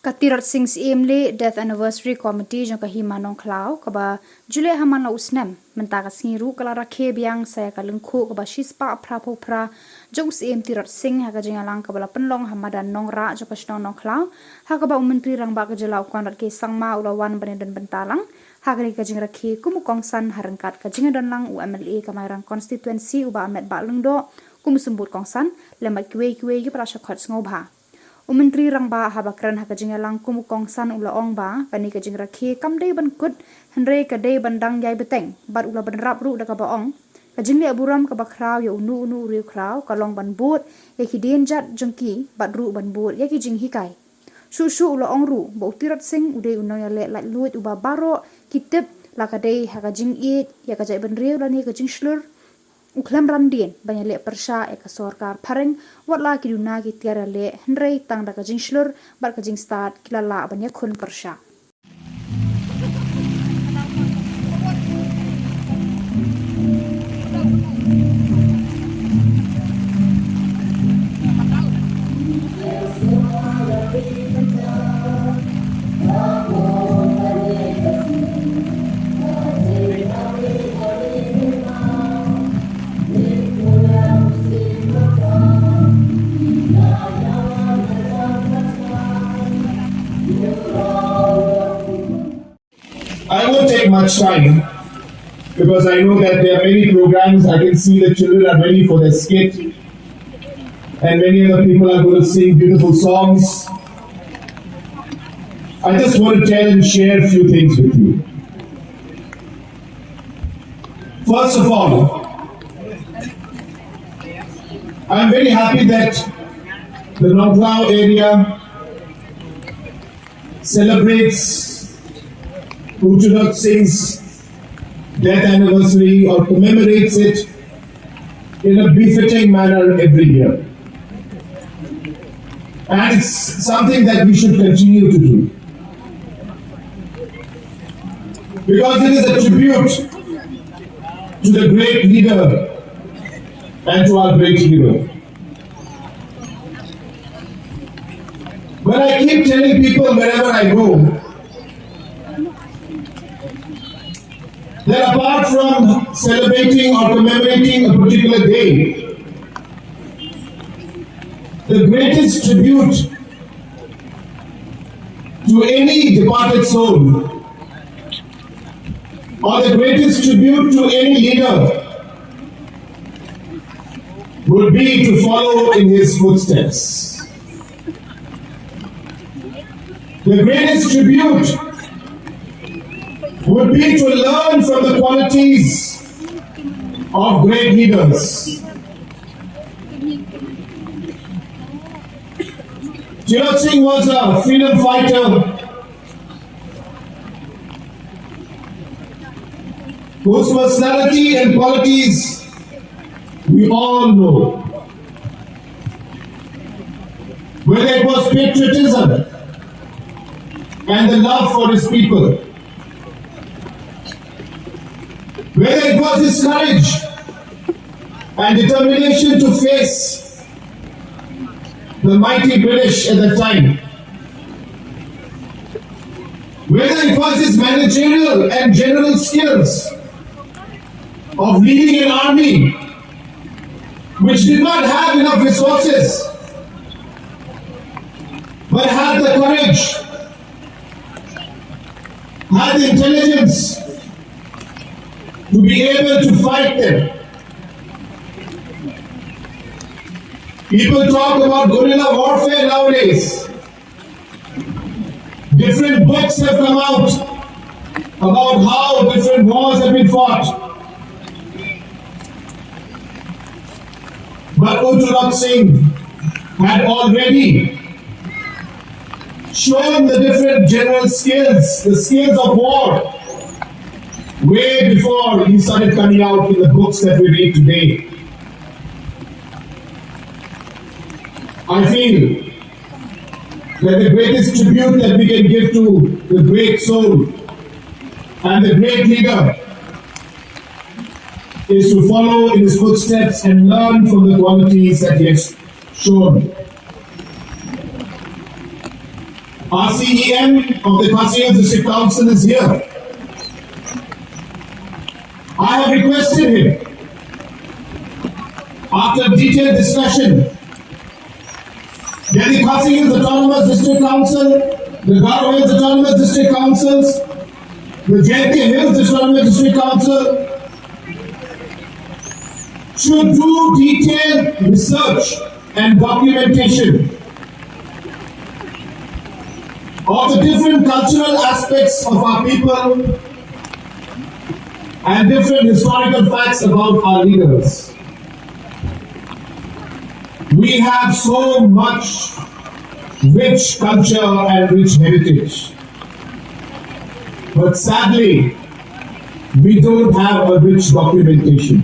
Katirat sings imli death anniversary committee jong kahima nong Khraw kaba Jingleh haman la usnem mentaka singiru kala rakhe biang saya kalungkhu kaba shispa phra phra jong sim tirat sing haga jingalang kaba penlong hamadan nong ra jong kasnong nong Khraw hakaba menteri rang ba kajela ukwan rat ke sangma ulawan banedan bentalang hagri kajing rakhe kumukong san harangkat kajing donlang UMLA kamairang constituency uba amet ba lungdo kumusembut kongsan lemat kwe ki prasha khot ngobha Menteri rangba habakran hakajingalang kumukong san ula ong ba kani kajing rakhi kamdei ban kut henre kadei bandang yai beteng bat ula ban rap ru daga ba ong Jingleh Burom ka Khraw ya unu Riewkhraw kalong ban but yaki Dienjat jongki bat ru ban but yaki jing hikai su ula ong ru ba utirat sing ude uno ya le lat luit uba baro kitip la kadei hakajing it ya kajai ban riu lani kajing shlur Uklam randien banyak lek persya eka sorkar pareng watla kiduna ki tiara le henrei tang da kajing shlur bar kajing start kilala banyak kun persya I won't take much time because I know that there are many programs. I can see the children are ready for their skit and many other people are going to sing beautiful songs. I just want to tell and share a few things with you. First of all, I'm very happy that the Khraw area celebrates Buddien Singh's death anniversary or commemorates it in a befitting manner every year. And it's something that we should continue to do. Because it is a tribute to the great leader and to our great hero. But I keep telling people wherever I go, that apart from celebrating or commemorating a particular day, the greatest tribute to any departed soul or the greatest tribute to any leader would be to follow in his footsteps. The greatest tribute would be to learn from the qualities of great leaders. Jingleh Singh was a freedom fighter whose personality and qualities we all know. Whether it was patriotism and the love for his people, whether it was his courage and determination to face the mighty British at the time, whether it was his managerial and general skills of leading an army which did not have enough resources but had the courage, had the intelligence to be able to fight them. People talk about guerrilla warfare nowadays. Different books have come out about how different wars have been fought. But Jingleh Singh had already shown the different general skills, the skills of war, way before he started coming out in the books that we read today. I feel that the greatest tribute that we can give to the great soul and the great leader is to follow in his footsteps and learn from the qualities that he has shown. RCEM of the Khasi Hills District Council is here. I have requested him, after detailed discussion, that the Khasi Hills Autonomous District Council, the Khraw Hills Autonomous District Councils, the Jingleh Hills Autonomous District Council should do detailed research and documentation of the different cultural aspects of our people and different historical facts about our leaders. We have so much rich culture and rich heritage, but sadly, we don't have a rich documentation.